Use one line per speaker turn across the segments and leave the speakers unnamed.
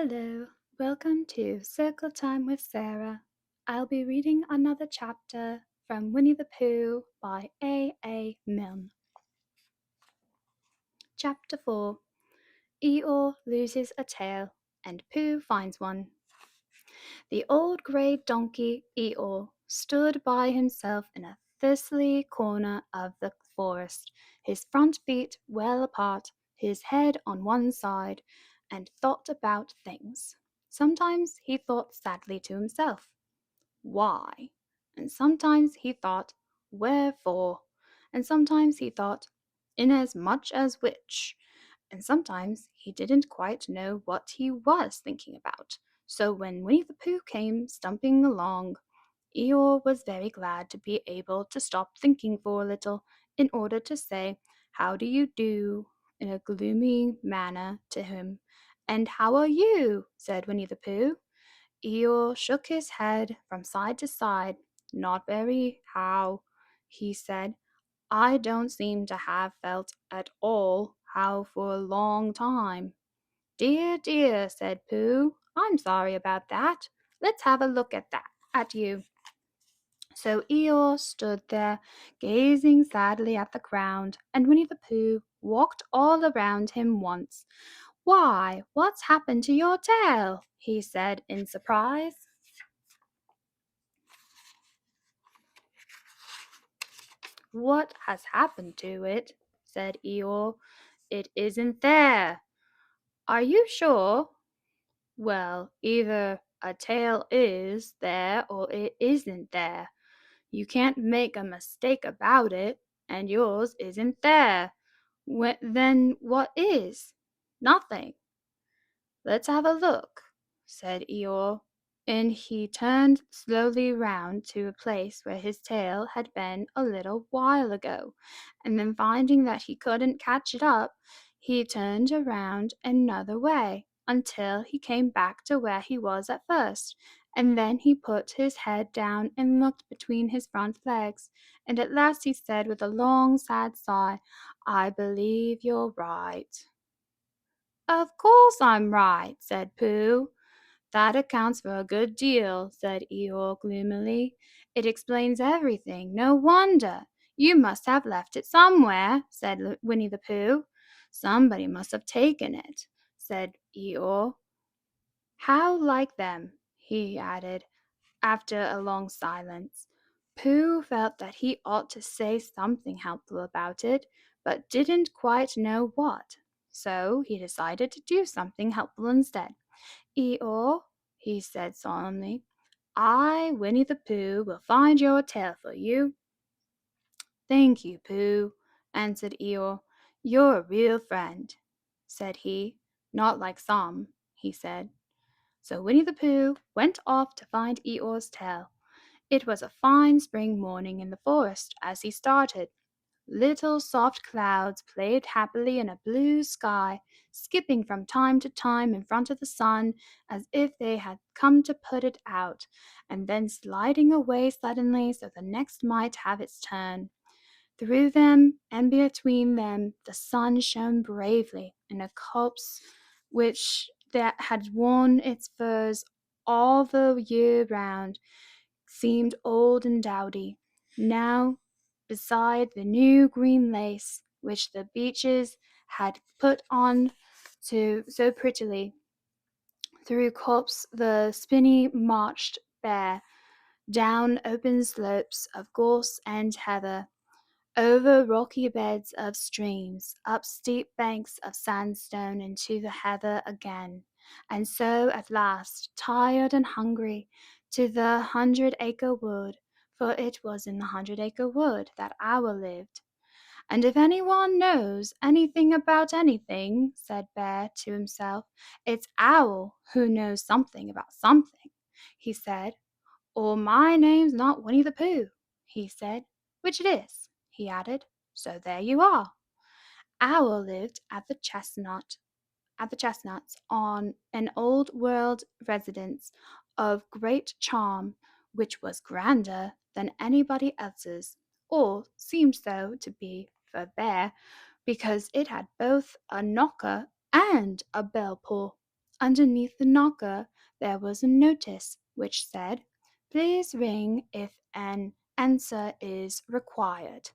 Hello, welcome to Circle Time with Sarah. I'll be reading another chapter from Winnie the Pooh by A. Milne. Chapter 4. Eeyore loses a tail and Pooh finds one. The old grey donkey Eeyore stood by himself in a thistly corner of the forest, his front feet well apart, his head on one side, and thought about things. Sometimes he thought sadly to himself, "Why?" And sometimes he thought, "Wherefore?" And sometimes he thought, "Inasmuch as which?" And sometimes he didn't quite know what he was thinking about. So when Winnie the Pooh came stumping along, Eeyore was very glad to be able to stop thinking for a little in order to say, "How do you do?" in a gloomy manner to him. "And how are you?" said Winnie the Pooh. Eeyore shook his head from side to side. "Not very how," he said. "I don't seem to have felt at all how for a long time." "Dear, dear," said Pooh, "I'm sorry about that. Let's have a look at you." So Eeyore stood there, gazing sadly at the ground, and Winnie the Pooh walked all around him once. "Why, what's happened to your tail?" he said in surprise. "What has happened to it?" said Eeyore. "It isn't there." "Are you sure?" "Well, either a tail is there or it isn't there. You can't make a mistake about it, and yours isn't there. Then what is?" "Nothing." "Let's have a look," said Eeyore, and he turned slowly round to a place where his tail had been a little while ago, and then finding that he couldn't catch it up, he turned around another way until he came back to where he was at first, and then he put his head down and looked between his front legs, and at last he said with a long sad sigh, "I believe you're right." "Of course I'm right," said Pooh. "That accounts for a good deal," said Eeyore gloomily. "It explains everything. No wonder. You must have left it somewhere," said Winnie the Pooh. "Somebody must have taken it," said Eeyore. "How like them," he added, after a long silence. Pooh felt that he ought to say something helpful about it, but didn't quite know what. So he decided to do something helpful instead. "Eeyore," he said solemnly, "I, Winnie the Pooh, will find your tail for you." "Thank you, Pooh," answered Eeyore. "You're a real friend," said he. "Not like some," he said. So Winnie the Pooh went off to find Eeyore's tail. It was a fine spring morning in the forest as he started. Little soft clouds played happily in a blue sky, skipping from time to time in front of the sun as if they had come to put it out, and then sliding away suddenly so the next might have its turn. Through them and between them the sun shone bravely in a copse which that had worn its furs all the year round seemed old and dowdy, now beside the new green lace which the beeches had put on so prettily. Through copse the spinney marched bare, down open slopes of gorse and heather, over rocky beds of streams, up steep banks of sandstone into the heather again, and so at last, tired and hungry, to the 100-acre wood, for it was in the 100-acre wood that Owl lived. "And if anyone knows anything about anything," said Bear to himself, "it's Owl who knows something about something," he said. "Or my name's not Winnie the Pooh," he said, "which it is," he added. So there you are. Owl lived at the chestnuts on an old world residence of great charm, which was grander than anybody else's, or seemed so to be for Bear, because it had both a knocker and a bell pull. Underneath the knocker there was a notice which said, "Please ring if an answer is required."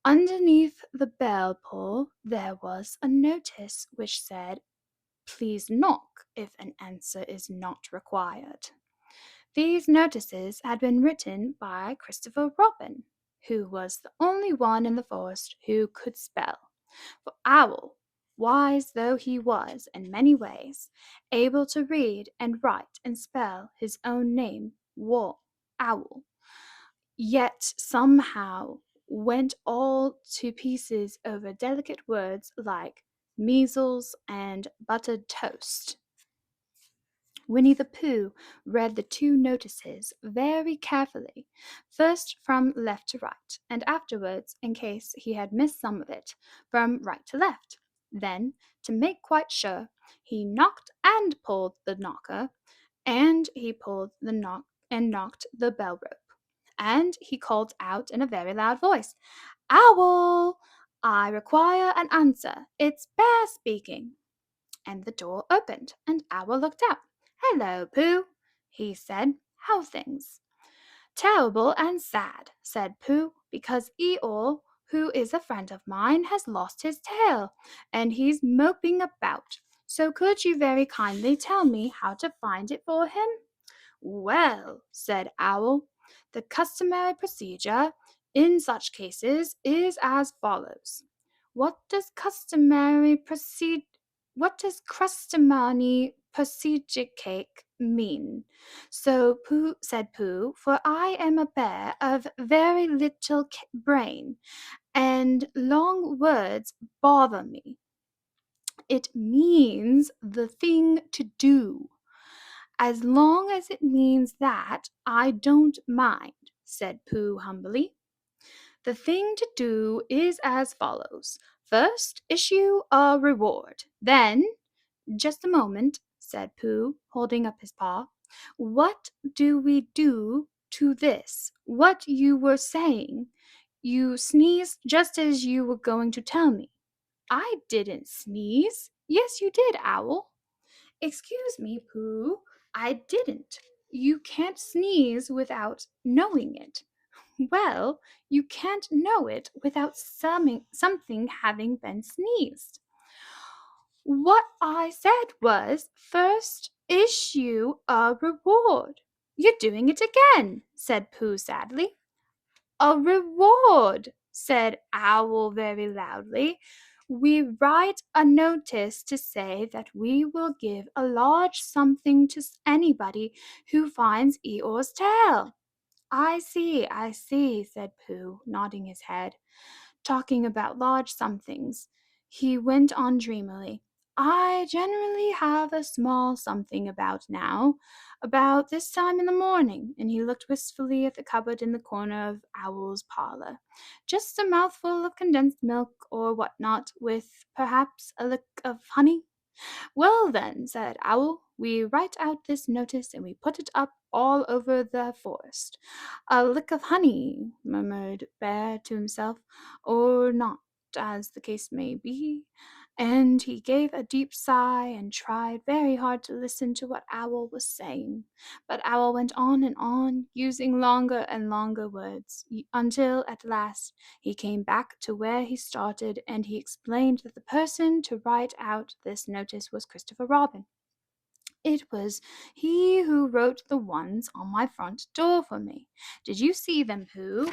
Underneath the bell pull there was a notice which said, "Please knock if an answer is not required." These notices had been written by Christopher Robin, who was the only one in the forest who could spell. For Owl, wise though he was in many ways, able to read and write and spell his own name, Owl, yet somehow went all to pieces over delicate words like measles and buttered toast. Winnie the Pooh read the two notices very carefully, first from left to right, and afterwards, in case he had missed some of it, from right to left. Then, to make quite sure, he knocked and pulled the knocker, and he pulled the knock and knocked the bell rope. And he called out in a very loud voice, "Owl! I require an answer. It's Bear speaking." And the door opened, and Owl looked out. "Hello, Pooh," he said. "How things?" "Terrible and sad," said Pooh, "because Eeyore, who is a friend of mine, has lost his tail, and he's moping about. So could you very kindly tell me how to find it for him?" "Well," said Owl, "the customary procedure in such cases is as follows." What does customary procedure cake mean?" "So Pooh," said Pooh, "for I am a bear of very little brain, and long words bother me. It means the thing to do." "As long as it means that, I don't mind," said Pooh humbly. "The thing to do is as follows. First, issue a reward. Then—" "Just a moment," said Pooh, holding up his paw. "What do we do to this? What you were saying? You sneezed just as you were going to tell me." "I didn't sneeze." "Yes, you did, Owl." "Excuse me, Pooh, I didn't. You can't sneeze without knowing it." "Well, you can't know it without something having been sneezed." "What I said was, first issue a reward." "You're doing it again," said Pooh sadly. "A reward," said Owl very loudly. "We write a notice to say that we will give a large something to anybody who finds Eeyore's tail." I see," said Pooh, nodding his head. "Talking about large somethings," he went on dreamily, "I generally have a small something about this time in the morning," and he looked wistfully at the cupboard in the corner of Owl's parlor. "Just a mouthful of condensed milk or what not, with perhaps a lick of honey." "Well, then," said Owl, "we write out this notice and we put it up all over the forest." "A lick of honey," murmured Bear to himself, "or not, as the case may be." And he gave a deep sigh and tried very hard to listen to what Owl was saying. But Owl went on, using longer and longer words, until at last he came back to where he started, and he explained that the person to write out this notice was Christopher Robin. It was he who wrote the ones on my front door for me. Did you see them, Pooh?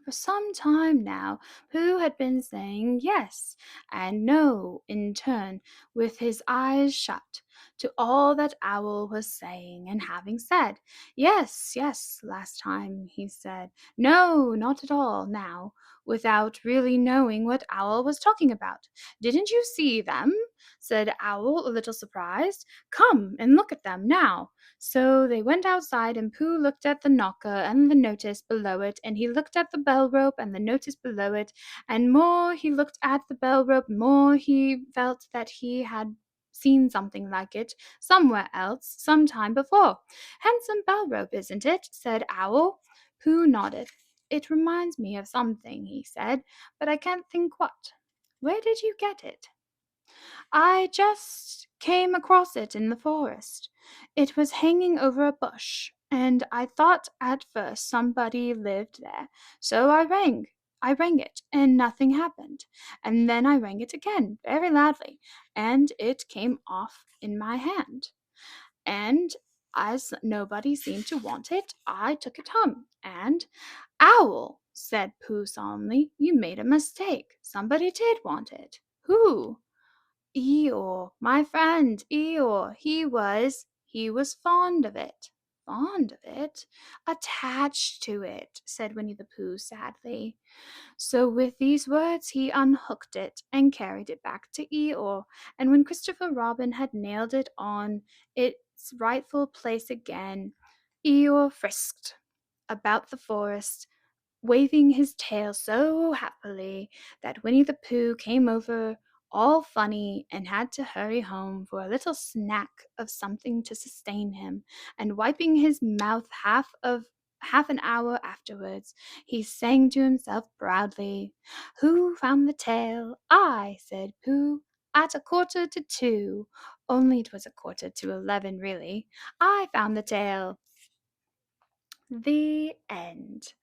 For some time now, Pooh had been saying yes and no in turn, with his eyes shut, to all that Owl was saying, and having said, "Yes, yes," last time, he said, "No, not at all," now, without really knowing what Owl was talking about. "Didn't you see them?" said Owl, a little surprised. "Come and look at them now." So they went outside, and Pooh looked at the knocker and the notice below it, and he looked at the bell rope and the notice below it, and more he looked at the bell rope, more he felt that he had seen something like it somewhere else some time before. "Handsome bell rope, isn't it?" said Owl. Pooh nodded. "It reminds me of something," he said, "but I can't think what." "Where did you get it?" I just came across it in the forest. It was hanging over a bush, and I thought at first somebody lived there, so I rang. I rang it, and nothing happened. And then I rang it again, very loudly, and it came off in my hand. And as nobody seemed to want it, I took it home. And Owl, said Pooh solemnly, you made a mistake. Somebody did want it. Who? Eeyore, my friend Eeyore. He was fond of it. Fond of it? Attached to it, said Winnie the Pooh sadly. So with these words he unhooked it and carried it back to Eeyore, and when Christopher Robin had nailed it on its rightful place again, Eeyore frisked about the forest, waving his tail so happily that Winnie the Pooh came over all funny and had to hurry home for a little snack of something to sustain him, and wiping his mouth half an hour afterwards, he sang to himself proudly, "Who found the tail? I," said Pooh, "at 1:45. Only 'twas 11:15, really. I found the tail." The end.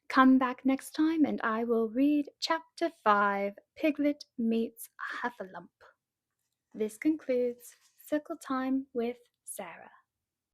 Come back next time and I will read Chapter 5, Piglet Meets Huffalump. This concludes Circle Time with Sarah.